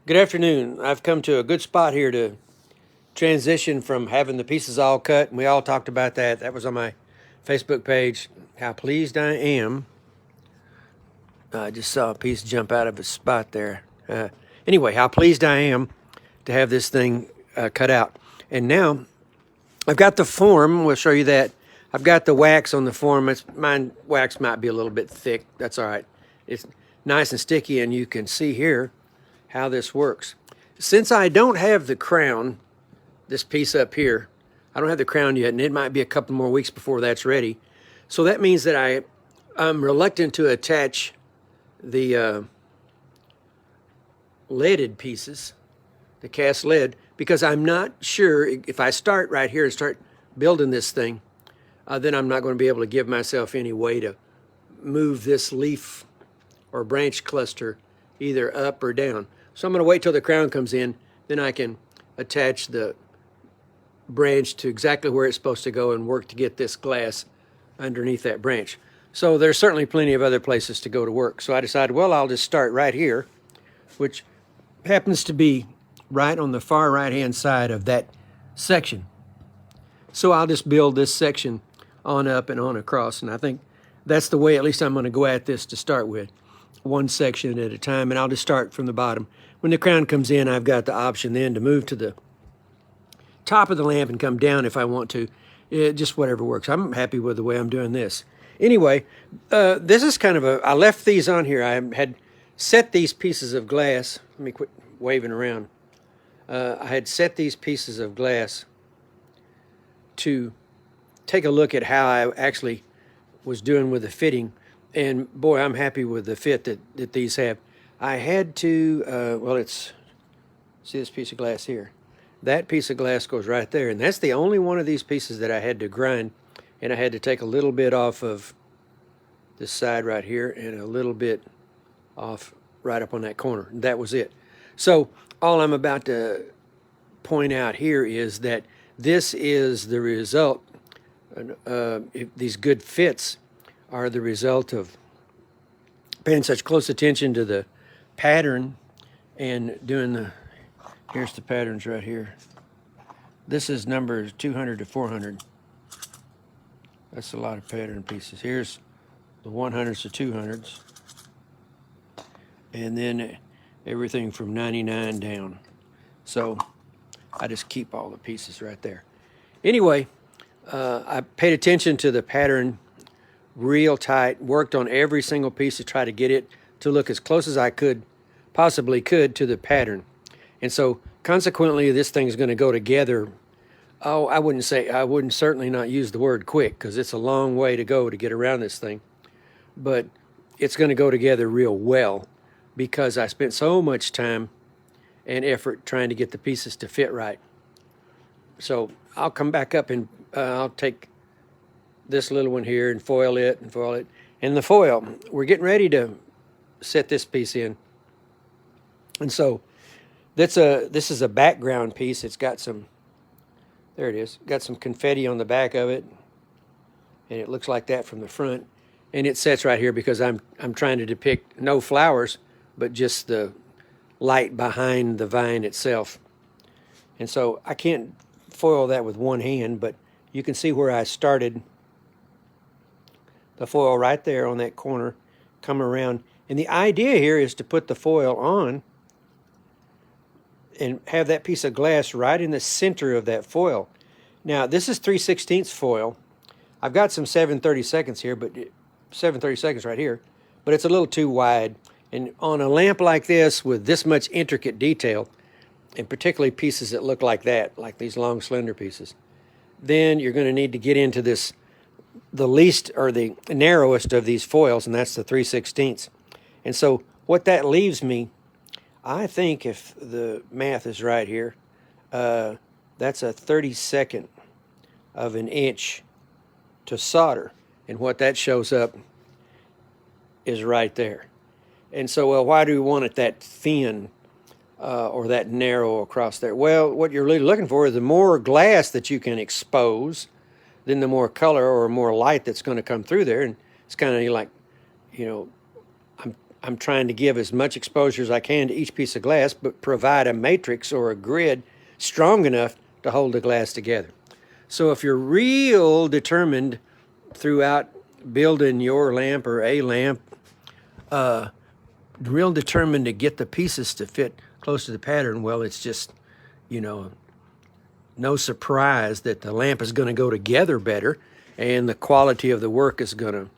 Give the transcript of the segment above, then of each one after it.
Good afternoon. I've come to a good spot here to transition from having the pieces all cut, and we all talked about that. That was on my Facebook page. How pleased I am. I just saw a piece jump out of a spot there. Anyway, how pleased I am to have this thing cut out. And now I've got the form. We'll show you that. I've got the wax on the form. Mine wax might be a little bit thick. That's all right. It's nice and sticky, and you can see here how this works. Since I don't have the crown, this piece up here, I don't have the crown yet, and it might be a couple more weeks before that's ready. So that means that I'm reluctant to attach the leaded pieces, the cast lead, because I'm not sure if I start right here and start building this thing, then I'm not going to be able to give myself any way to move this leaf or branch cluster either up or down. So I'm going to wait till the crown comes in, then I can attach the branch to exactly where it's supposed to go and work to get this glass underneath that branch. So there's certainly plenty of other places to go to work. So I decided, well, I'll just start right here, which happens to be right on the far right-hand side of that section. So I'll just build this section on up and on across, and I think that's the way at least I'm going to go at this to start with, one section at a time, and I'll just start from the bottom. When the crown comes in, I've got the option then to move to the top of the lamp and come down if I want to. Just whatever works. I'm happy with the way I'm doing this. Anyway, this is kind of I left these on here. I had set these pieces of glass. Let me quit waving around. I had set these pieces of glass to take a look at how I actually was doing with the fitting. And boy, I'm happy with the fit that these have. I had to, see this piece of glass here. That piece of glass goes right there, and that's the only one of these pieces that I had to grind, and I had to take a little bit off of this side right here and a little bit off right up on that corner. That was it. So all I'm about to point out here is that this is the result. These good fits are the result of paying such close attention to the pattern and doing here's the patterns right here. This is numbers 200 to 400. That's a lot of pattern pieces. Here's the 100s to 200s. And then everything from 99 down. So I just keep all the pieces right there. Anyway, I paid attention to the pattern real tight, worked on every single piece to try to get it to look as close as I possibly could to the pattern. And so consequently, this thing's going to go together. Oh, I wouldn't certainly not use the word quick, because it's a long way to go to get around this thing. But it's going to go together real well because I spent so much time and effort trying to get the pieces to fit right. So I'll come back up and I'll take this little one here and foil it. And the foil, we're getting ready to set this piece in. And so this is a background piece. It's got some, there it is, got some confetti on the back of it, and it looks like that from the front. And it sets right here because I'm trying to depict no flowers, but just the light behind the vine itself. And so I can't foil that with one hand, but you can see where I started the foil right there on that corner, come around. And the idea here is to put the foil on and have that piece of glass right in the center of that foil. Now, this is 3/16 foil. I've got some 7/32 here, but 7/32 right here, but it's a little too wide. And on a lamp like this with this much intricate detail, and particularly pieces that look like that, like these long slender pieces, then you're going to need to get into the least or the narrowest of these foils, and that's the 3/16. And so what that leaves me, I think if the math is right here, that's a 32nd of an inch to solder. And what that shows up is right there. And so, well, why do we want it that thin or that narrow across there? Well, what you're really looking for is the more glass that you can expose, then the more color or more light that's going to come through there. And it's kind of like, you know, I'm trying to give as much exposure as I can to each piece of glass, but provide a matrix or a grid strong enough to hold the glass together. So if you're real determined throughout building your lamp or a lamp, real determined to get the pieces to fit close to the pattern, well, it's just, you know, no surprise that the lamp is going to go together better and the quality of the work is going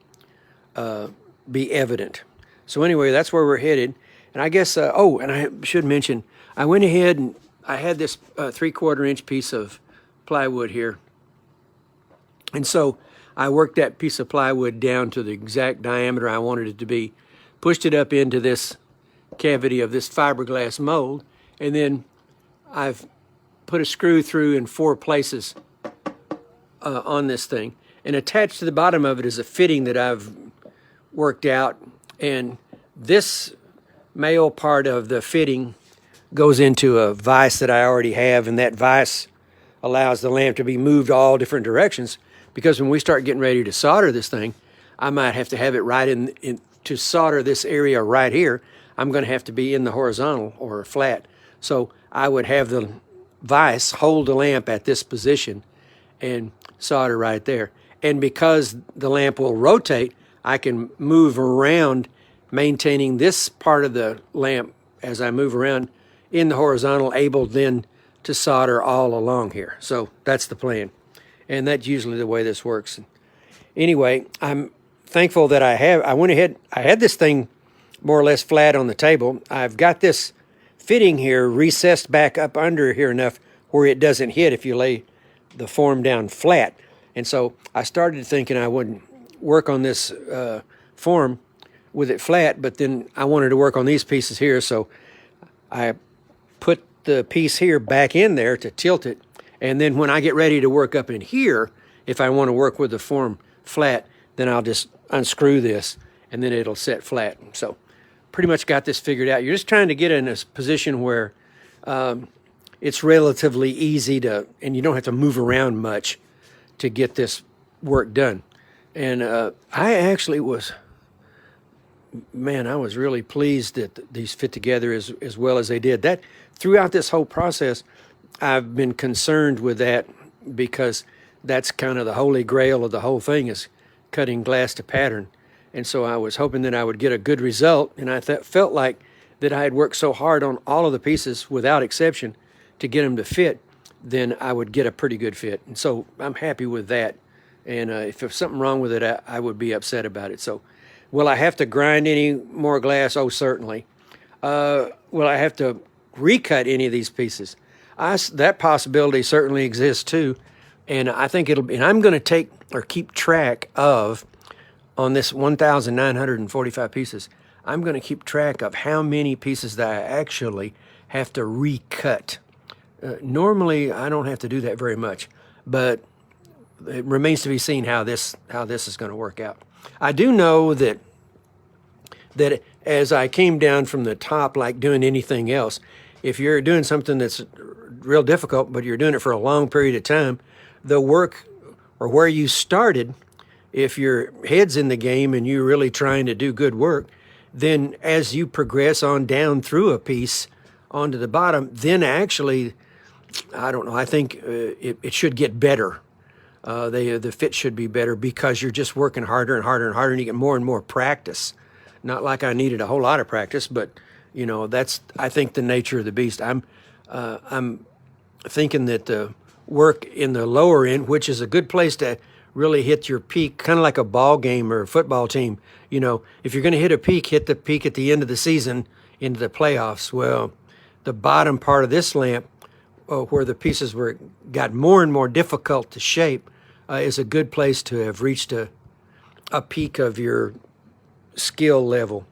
to be evident. So anyway, that's where we're headed. And I guess, oh, and I should mention, I went ahead and I had this 3/4 inch piece of plywood here. And so I worked that piece of plywood down to the exact diameter I wanted it to be, pushed it up into this cavity of this fiberglass mold, and then I've put a screw through in 4 places on this thing. And attached to the bottom of it is a fitting that I've worked out, and this male part of the fitting goes into a vise that I already have, and that vise allows the lamp to be moved all different directions, because when we start getting ready to solder this thing, I might have to have it right in to solder this area right here. I'm going to have to be in the horizontal or flat. So I would have the vise hold the lamp at this position and solder right there. And because the lamp will rotate, I can move around, maintaining this part of the lamp as I move around in the horizontal, able then to solder all along here. So that's the plan. And that's usually the way this works. Anyway, I'm thankful that I went ahead, I had this thing more or less flat on the table. I've got this fitting here recessed back up under here enough where it doesn't hit if you lay the form down flat. And so I started thinking I would work on this form with it flat, but then I wanted to work on these pieces here, so I put the piece here back in there to tilt it, and then when I get ready to work up in here, if I want to work with the form flat, then I'll just unscrew this and then it'll set flat. So pretty much got this figured out. You're just trying to get in a position where it's relatively easy to, and you don't have to move around much to get this work done. And I actually was, man, I was really pleased that these fit together as well as they did. That throughout this whole process, I've been concerned with that, because that's kind of the holy grail of the whole thing, is cutting glass to pattern. And so I was hoping that I would get a good result, and I felt like that I had worked so hard on all of the pieces without exception to get them to fit, then I would get a pretty good fit. And so I'm happy with that. And if there's something wrong with it, I would be upset about it. So will I have to grind any more glass? Oh, certainly. Will I have to recut any of these pieces? That possibility certainly exists too. And I think and I'm going to take or keep track of, on this 1,945 pieces, I'm going to keep track of how many pieces that I actually have to recut. Normally, I don't have to do that very much, but it remains to be seen how this is going to work out. I do know that as I came down from the top, like doing anything else, if you're doing something that's real difficult, but you're doing it for a long period of time, the work or where you started, if your head's in the game and you're really trying to do good work, then as you progress on down through a piece onto the bottom, then actually, I don't know, I think it should get better. The fit should be better, because you're just working harder and harder and harder, and you get more and more practice. Not like I needed a whole lot of practice, but you know, that's, I think, the nature of the beast. I'm thinking that the work in the lower end, which is a good place to really hit your peak, kind of like a ball game or a football team. You know, if you're going to hit the peak at the end of the season into the playoffs. Well, the bottom part of this lamp, where the pieces got more and more difficult to shape, is a good place to have reached a peak of your skill level.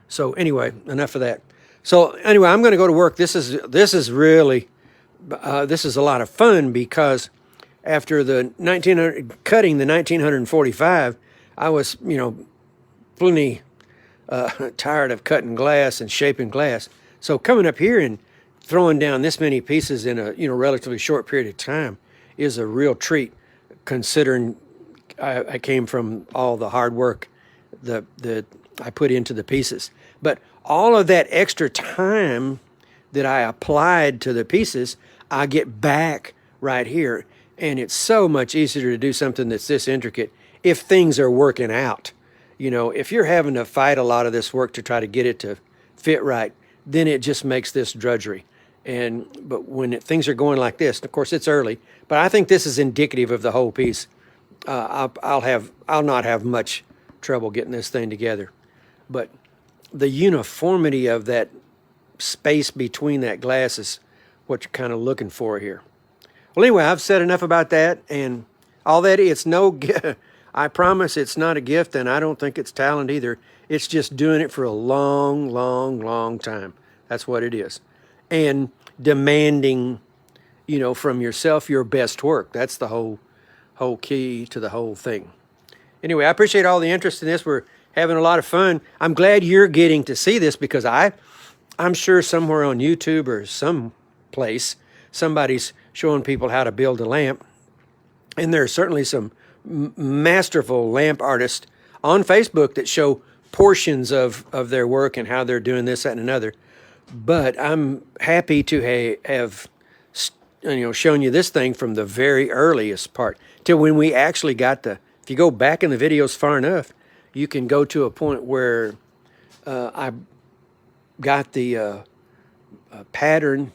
So anyway, enough of that. So anyway, I'm going to go to work. This is really this is a lot of fun, because after the cutting the 1945, I was, you know, plenty tired of cutting glass and shaping glass. So coming up here and throwing down this many pieces in a, you know, relatively short period of time is a real treat, considering I came from all the hard work that I put into the pieces. But all of that extra time that I applied to the pieces, I get back right here. And it's so much easier to do something that's this intricate if things are working out. You know, if you're having to fight a lot of this work to try to get it to fit right, then it just makes this drudgery. But when things are going like this, of course it's early, but I think this is indicative of the whole piece. I'll not have much trouble getting this thing together. But the uniformity of that space between that glass is what you're kind of looking for here. Well, anyway, I've said enough about that, and all that. It's no, I promise it's not a gift, and I don't think it's talent either. It's just doing it for a long, long, long time. That's what it is. And demanding, you know, from yourself your best work. That's the whole key to the whole thing. Anyway, I appreciate all the interest in this. We're having a lot of fun. I'm glad you're getting to see this because I'm sure somewhere on YouTube or some place, somebody's showing people how to build a lamp. And there are certainly some masterful lamp artists on Facebook that show portions of their work and how they're doing this, that, and another. But I'm happy to have shown you this thing from the very earliest part till when we actually got if you go back in the videos far enough, you can go to a point where I got the pattern,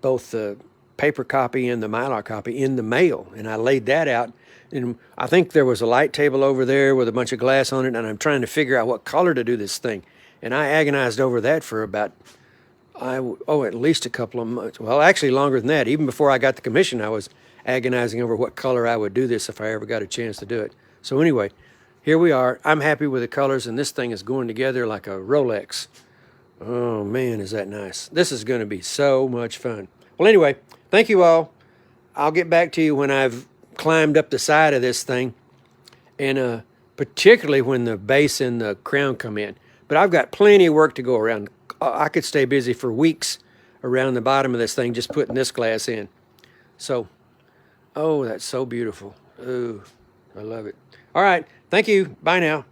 both the paper copy and the Mylar copy, in the mail, and I laid that out. And I think there was a light table over there with a bunch of glass on it, and I'm trying to figure out what color to do this thing. And I agonized over that for about, at least a couple of months. Well, actually longer than that. Even before I got the commission, I was agonizing over what color I would do this if I ever got a chance to do it. So anyway, here we are. I'm happy with the colors, and this thing is going together like a Rolex. Oh, man, is that nice. This is going to be so much fun. Well, anyway, thank you all. I'll get back to you when I've climbed up the side of this thing, and particularly when the base and the crown come in. But I've got plenty of work to go around. I could stay busy for weeks around the bottom of this thing just putting this glass in. So, oh, that's so beautiful. Ooh, I love it. All right, thank you. Bye now.